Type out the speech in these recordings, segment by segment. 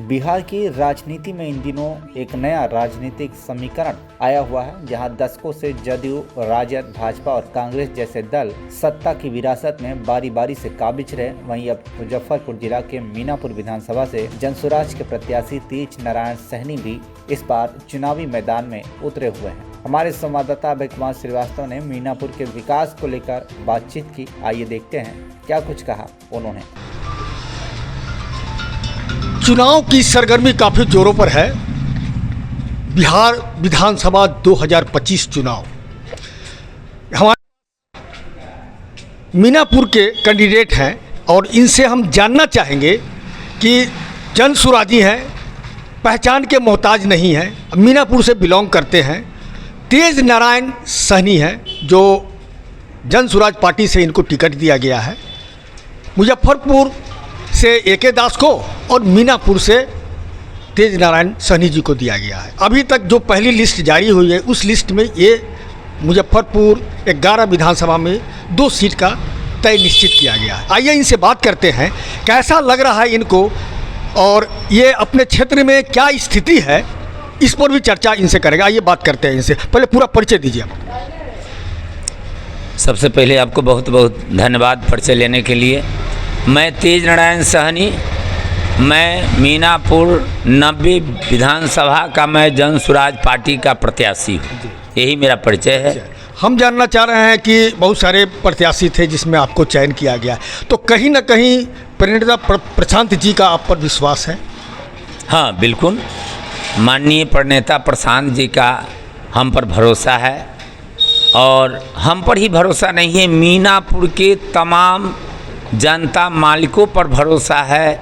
बिहार की राजनीति में इन दिनों एक नया राजनीतिक समीकरण आया हुआ है, जहां दशकों से जदयू, राजद, भाजपा और कांग्रेस जैसे दल सत्ता की विरासत में बारी बारी से काबिज रहे। वहीं अब मुजफ्फरपुर जिला के मीनापुर विधानसभा से जनसुराज के प्रत्याशी तेज नारायण सहनी भी इस बार चुनावी मैदान में उतरे हुए हैं। हमारे संवाददाता अभय कुमार श्रीवास्तव ने मीनापुर के विकास को लेकर बातचीत की। आइए देखते हैं क्या कुछ कहा उन्होंने। चुनाव की सरगर्मी काफ़ी जोरों पर है। बिहार विधानसभा 2025 चुनाव, हमारे मीनापुर के कैंडिडेट हैं और इनसे हम जानना चाहेंगे कि जनसुराजी हैं, पहचान के मोहताज नहीं हैं, मीनापुर से बिलोंग करते हैं। तेज नारायण सहनी हैं जो जनसुराज पार्टी से इनको टिकट दिया गया है। मुजफ्फरपुर से एके दास को और मीनापुर से तेज नारायण सहनी जी को दिया गया है। अभी तक जो पहली लिस्ट जारी हुई है उस लिस्ट में ये मुजफ्फरपुर 11 विधानसभा में 2 सीट का तय निश्चित किया गया है। आइए इनसे बात करते हैं, कैसा लग रहा है इनको और ये अपने क्षेत्र में क्या स्थिति है, इस पर भी चर्चा इनसे करेगा। आइए बात करते हैं इनसे। पहले पूरा परिचय दीजिए आप। सबसे पहले आपको बहुत बहुत धन्यवाद परिचय लेने के लिए। मैं तेज नारायण सहनी, मैं मीनापुर 90 विधानसभा का मैं जनसुराज पार्टी का प्रत्याशी हूँ। यही मेरा परिचय है। हम जानना चाह रहे हैं कि बहुत सारे प्रत्याशी थे जिसमें आपको चयन किया गया, तो कहीं ना कहीं प्रणेता प्रशांत जी का आप पर विश्वास है? हाँ, बिल्कुल। माननीय प्रणेता प्रशांत जी का हम पर भरोसा है और हम पर ही भरोसा नहीं है, मीनापुर के तमाम जनता मालिकों पर भरोसा है,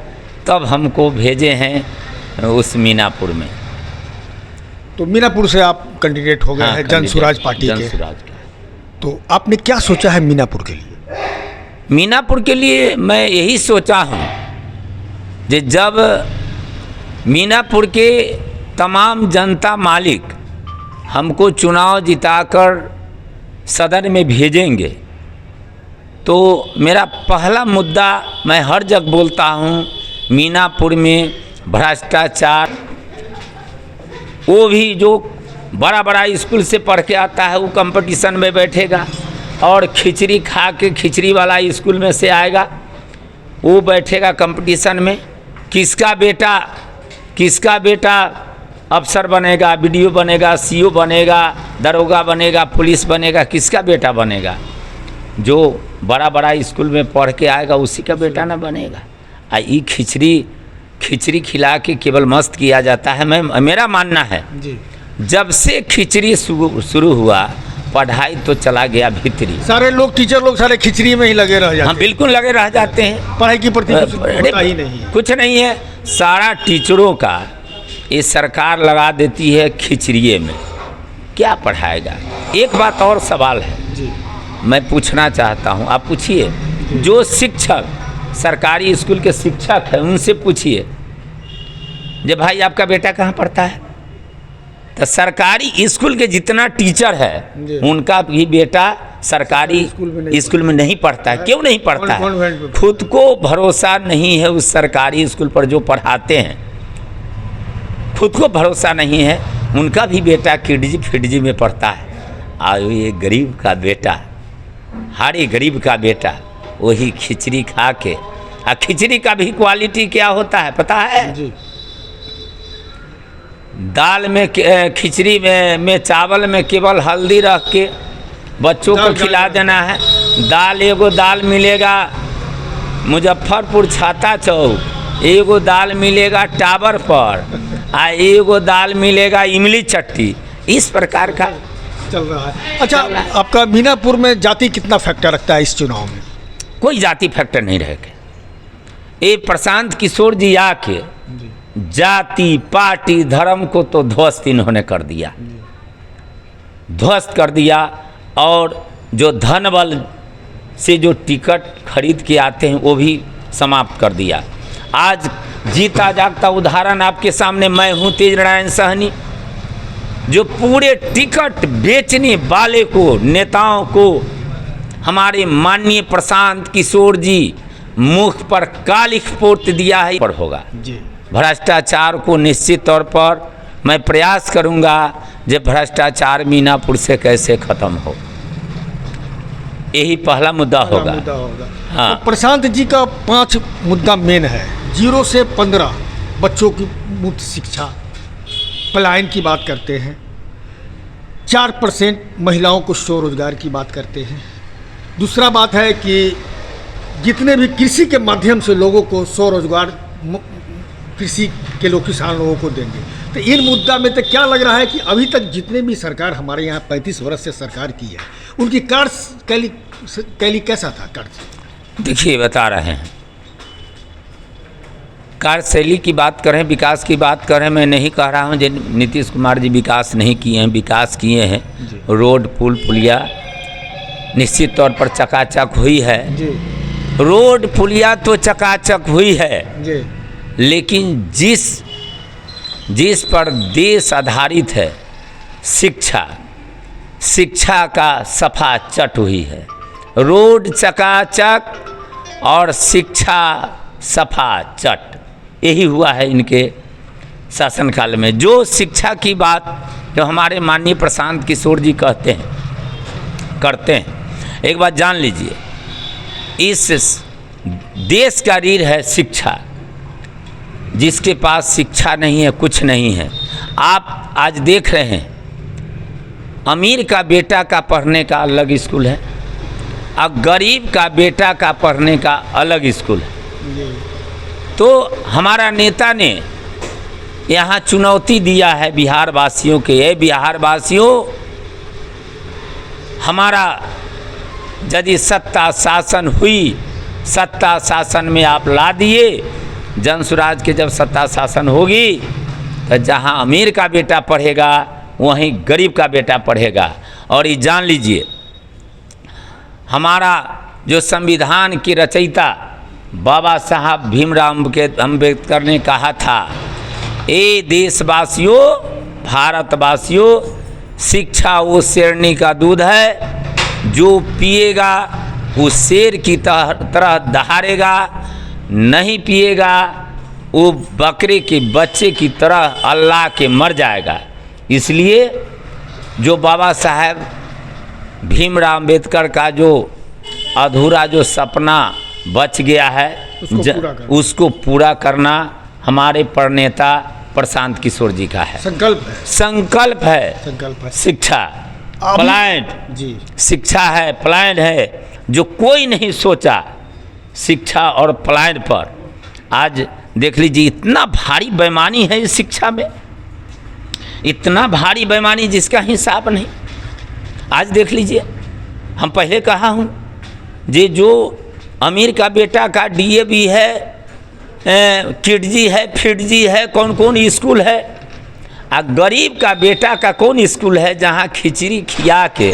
तब हमको भेजे हैं उस मीनापुर में। तो मीनापुर से आप कैंडिडेट हो गए हैं जनसुराज पार्टी के। तो आपने क्या सोचा है मीनापुर के लिए? मीनापुर के लिए मैं यही सोचा हूँ कि जब मीनापुर के तमाम जनता मालिक हमको चुनाव जिताकर सदन में भेजेंगे तो मेरा पहला मुद्दा, मैं हर जगह बोलता हूँ, मीनापुर में भ्रष्टाचार, वो भी जो बड़ा बड़ा स्कूल से पढ़ के आता है वो कंपटीशन में बैठेगा और खिचड़ी खा के खिचड़ी वाला स्कूल में से आएगा वो बैठेगा कंपटीशन में। किसका बेटा अफसर बनेगा, वीडियो बनेगा, सीओ बनेगा, दरोगा बनेगा, पुलिस बनेगा, किसका बेटा बनेगा? जो बड़ा बड़ा स्कूल में पढ़ के आएगा उसी का बेटा ना बनेगा। ये खिचड़ी खिला के केवल मस्त किया जाता है। मेरा मानना है जी, जब से खिचड़ी शुरू हुआ पढ़ाई तो चला गया भीतरी। सारे लोग, टीचर लोग सारे खिचड़ी में ही लगे रह जाते हैं। हाँ, बिल्कुल लगे रह जाते हैं। पढ़ाई की प्रति कुछ नहीं है। सारा टीचरों का ये सरकार लगा देती है खिचड़िए में, क्या पढ़ाएगा? एक बात और सवाल है जी, मैं पूछना चाहता हूँ, आप पूछिए। जो शिक्षक सरकारी स्कूल के शिक्षक हैं उनसे पूछिए, जब भाई आपका बेटा कहाँ पढ़ता है? तो सरकारी स्कूल के जितना टीचर है उनका भी बेटा सरकारी स्कूल में नहीं पढ़ता है। क्यों नहीं पढ़ता है? खुद को भरोसा नहीं है उस सरकारी स्कूल पर जो पढ़ाते हैं, खुद को भरोसा नहीं है। उनका भी बेटा खिड़जी में पढ़ता है। आयो ये गरीब का बेटा, हर एक गरीब का बेटा वही खिचड़ी खा के, खिचड़ी का भी क्वालिटी क्या होता है पता है जी? दाल में, खिचड़ी में चावल में केवल हल्दी रख के बच्चों को खिला देना है। एगो दाल मिलेगा मुजफ्फरपुर छाता चौक, एगो दाल मिलेगा टावर पर, एगो दाल मिलेगा इमली चट्टी। इस प्रकार का चल रहा है। अच्छा, आपका मीनापुर में जाति कितना फैक्टर रखता है इस चुनाव में? कोई जाति फैक्टर नहीं रहेगा। ये प्रशांत किशोर जी आके जाति, पार्टी, धर्म को तो ध्वस्त इन्होंने कर दिया, ध्वस्त कर दिया। और जो धन बल से जो टिकट खरीद के आते हैं वो भी समाप्त कर दिया। आज जीता जागता उदाहरण आपके सामने मैं हूँ, तेज नारायण सहनी, जो पूरे टिकट बेचने वाले को, नेताओं को हमारे माननीय प्रशांत किशोर जी मुख पर कालिख पोत दिया है पर होगा जी। भ्रष्टाचार को निश्चित तौर पर मैं प्रयास करूंगा कि भ्रष्टाचार मीनापुर से कैसे खत्म हो, यही पहला मुद्दा होगा। हाँ। तो प्रशांत जी का 5 मुद्दा मेन है। 0 से 15 बच्चों की मुफ्त शिक्षा, पलायन की बात करते हैं, 4% महिलाओं को स्वरोजगार की बात करते हैं। दूसरा बात है कि जितने भी कृषि के माध्यम से लोगों को स्वरोजगार, कृषि के लोग, किसान लोगों को देंगे। तो इन मुद्दा में तो क्या लग रहा है कि अभी तक जितने भी सरकार हमारे यहाँ 35 वर्ष से सरकार की है, उनकी कार्यशैली कैसा था? कार्य देखिए बता रहे हैं, कार्यशैली की बात करें, विकास की बात करें, मैं नहीं कह रहा हूँ जो नीतीश कुमार जी विकास नहीं किए हैं, विकास किए हैं। रोड, पुल, पुलिया निश्चित तौर पर चकाचक हुई है जी। रोड पुलिया तो चकाचक हुई है जी। लेकिन जिस पर देश आधारित है, शिक्षा का सफा चट हुई है। रोड चकाचक और शिक्षा सफा चट, यही हुआ है इनके शासनकाल में। जो शिक्षा की बात जो हमारे माननीय प्रशांत किशोर जी करते हैं, एक बात जान लीजिए, इस देश का रीढ़ है शिक्षा। जिसके पास शिक्षा नहीं है कुछ नहीं है। आप आज देख रहे हैं, अमीर का बेटा का पढ़ने का अलग स्कूल है और गरीब का बेटा का पढ़ने का अलग स्कूल है। तो हमारा नेता ने यहाँ चुनौती दिया है बिहार वासियों के, ये बिहार वासियों, हमारा यदि सत्ता शासन हुई, सत्ता शासन में आप ला दिए, जन स्वराज के जब सत्ता शासन होगी तो जहाँ अमीर का बेटा पढ़ेगा वहीं गरीब का बेटा पढ़ेगा। और ये जान लीजिए, हमारा जो संविधान की रचयिता बाबा साहब भीमराव अम्बेडकर ने कहा था, ए देशवासियों, भारतवासियों, शिक्षा वो शेरनी का दूध है, जो पिएगा वो शेर की तरह दहाड़ेगा, नहीं पिएगा वो बकरे के बच्चे की तरह अल्लाह के मर जाएगा। इसलिए जो बाबा साहब भीमराव अम्बेडकर का जो अधूरा जो सपना बच गया है, उसको पूरा करना हमारे प्रणेता प्रशांत किशोर जी का है। संकल्प है। शिक्षा प्लान जी, शिक्षा है, प्लान है, जो कोई नहीं सोचा शिक्षा और प्लान पर। आज देख लीजिए, इतना भारी बेईमानी है इस शिक्षा में, इतना भारी बेईमानी जिसका हिसाब नहीं। आज देख लीजिए, हम पहले कहा हूँ जे जो अमीर का बेटा का डीएवी है, किडजी है, फिडजी है, कौन कौन स्कूल है, और गरीब का बेटा का कौन स्कूल है जहाँ खिचड़ी खिया के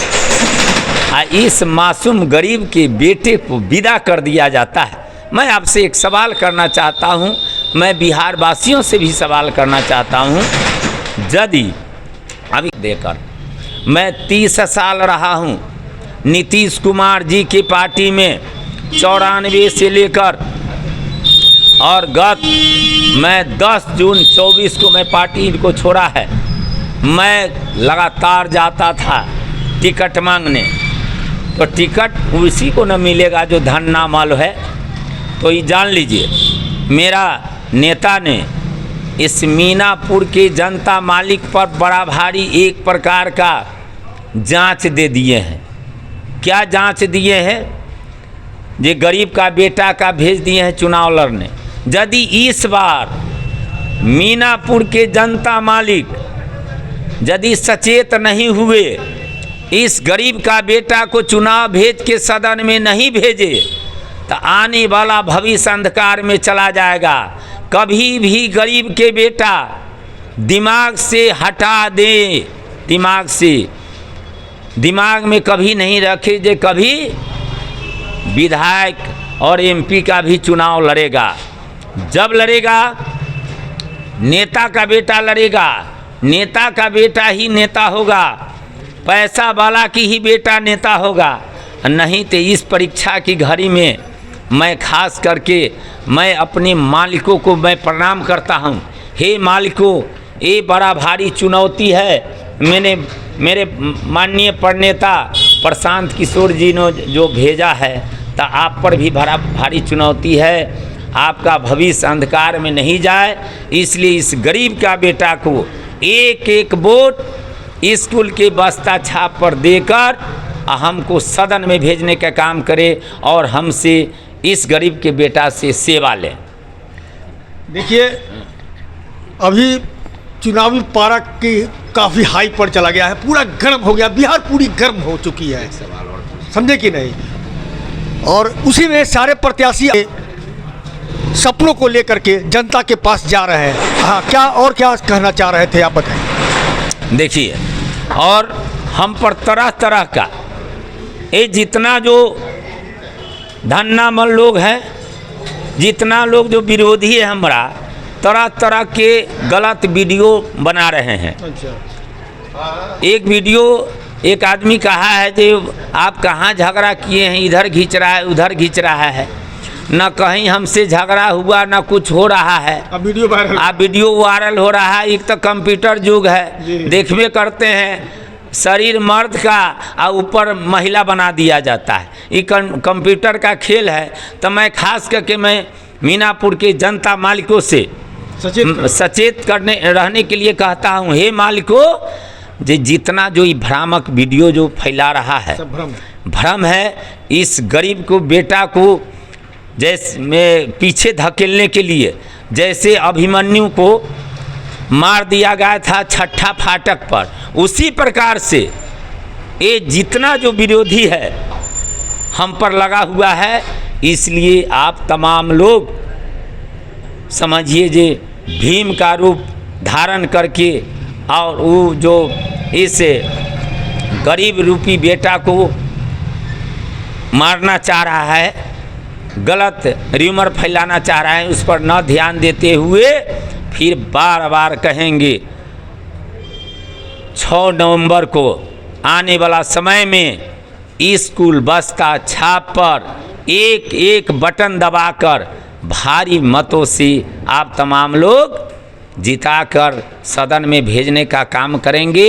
इस मासूम गरीब के बेटे को विदा कर दिया जाता है। मैं आपसे एक सवाल करना चाहता हूँ, मैं बिहार वासियों से भी सवाल करना चाहता हूँ, यदि अभी देकर मैं 30 साल रहा हूँ नीतीश कुमार जी की पार्टी में, 94 से लेकर, और मैं 10 जून 24 को मैं पार्टी को छोड़ा है। मैं लगातार जाता था टिकट मांगने, तो टिकट उसी को न मिलेगा जो धन ना माल है। तो ये जान लीजिए, मेरा नेता ने इस मीनापुर के जनता मालिक पर बड़ा भारी एक प्रकार का जांच दे दिए हैं। क्या जांच दिए हैं? जे गरीब का बेटा का भेज दिए हैं चुनाव लड़ने। यदि इस बार मीनापुर के जनता मालिक यदि सचेत नहीं हुए, इस गरीब का बेटा को चुनाव भेज के सदन में नहीं भेजे, तो आने वाला भविष्य अंधकार में चला जाएगा। कभी भी गरीब के बेटा दिमाग से हटा दे, दिमाग से, दिमाग में कभी नहीं रखे जे कभी विधायक और एमपी का भी चुनाव लड़ेगा। जब लड़ेगा, नेता का बेटा लड़ेगा, नेता का बेटा ही नेता होगा, पैसा वाला की ही बेटा नेता होगा। नहीं तो इस परीक्षा की घड़ी में मैं खास करके मैं अपने मालिकों को मैं प्रणाम करता हूँ। हे मालिकों, ये बड़ा भारी चुनौती है। मेरे माननीय प्रणेता प्रशांत किशोर जी ने जो भेजा है, तो आप पर भी बड़ा भारी चुनौती है। आपका भविष्य अंधकार में नहीं जाए, इसलिए इस गरीब का बेटा को एक एक वोट स्कूल के बस्ता छाप पर देकर हमको सदन में भेजने का काम करे और हमसे इस गरीब के बेटा से सेवा लें। देखिए, अभी चुनावी पारा की काफ़ी हाई पर चला गया है, पूरा गर्म हो गया, बिहार पूरी गर्म हो चुकी है, समझे कि नहीं। और उसी में सारे प्रत्याशी सपनों को लेकर के जनता के पास जा रहे हैं। हाँ, क्या कहना चाह रहे थे आप बताएं। देखिए, और हम पर तरह तरह का ये जितना जो धन्नामल लोग हैं, जितना लोग जो विरोधी है हमारा, तरह तरह के गलत वीडियो बना रहे हैं। एक वीडियो एक आदमी कहा है कि आप कहाँ झगड़ा किए हैं, इधर खींच रहा है, उधर खींच रहा है, न कहीं हमसे झगड़ा हुआ न कुछ हो रहा है। अब वीडियो वायरल हो रहा है। एक तो कंप्यूटर युग है, देखबे करते हैं शरीर मर्द का और ऊपर महिला बना दिया जाता है। ये कंप्यूटर का खेल है। तो मैं खास करके मैं मीनापुर के जनता मालिकों से सचेत करने रहने के लिए कहता हूँ, हे मालिकों, जितना जो ये भ्रामक वीडियो जो फैला रहा है, भ्रम है। इस गरीब को बेटा को जैसे में पीछे धकेलने के लिए, जैसे अभिमन्यु को मार दिया गया था छठा फाटक पर, उसी प्रकार से ये जितना जो विरोधी है हम पर लगा हुआ है। इसलिए आप तमाम लोग समझिए जे भीम का रूप धारण करके और वो जो इस गरीब रूपी बेटा को मारना चाह रहा है, गलत र्यूमर फैलाना चाह रहा है, उस पर न ध्यान देते हुए फिर बार बार कहेंगे 6 नवंबर को आने वाला समय में स्कूल बस्ता छाप पर एक एक बटन दबाकर भारी मतों से आप तमाम लोग जिताकर सदन में भेजने का काम करेंगे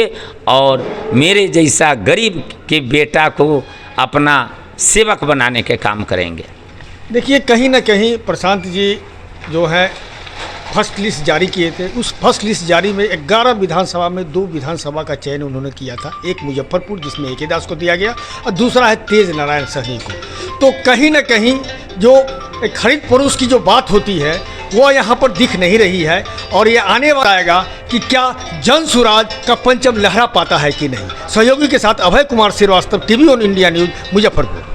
और मेरे जैसा गरीब के बेटा को अपना सेवक बनाने के काम करेंगे। देखिए, कहीं ना कहीं प्रशांत जी जो है फर्स्ट लिस्ट जारी किए थे। उस फर्स्ट लिस्ट जारी में 11 विधानसभा में 2 विधानसभा का चयन उन्होंने किया था। एक मुजफ्फरपुर जिसमें AK दास को दिया गया और दूसरा है तेज नारायण सहनी को। तो कहीं ना कहीं जो एक खरीद फरोख्त की जो बात होती है वो यहाँ पर दिख नहीं रही है और ये आने वाला आएगा कि क्या जन सुराज का पंचम लहरा पाता है कि नहीं। सहयोगी के साथ Abhay Kumar Shrivastava, TV on India news, Muzaffarpur.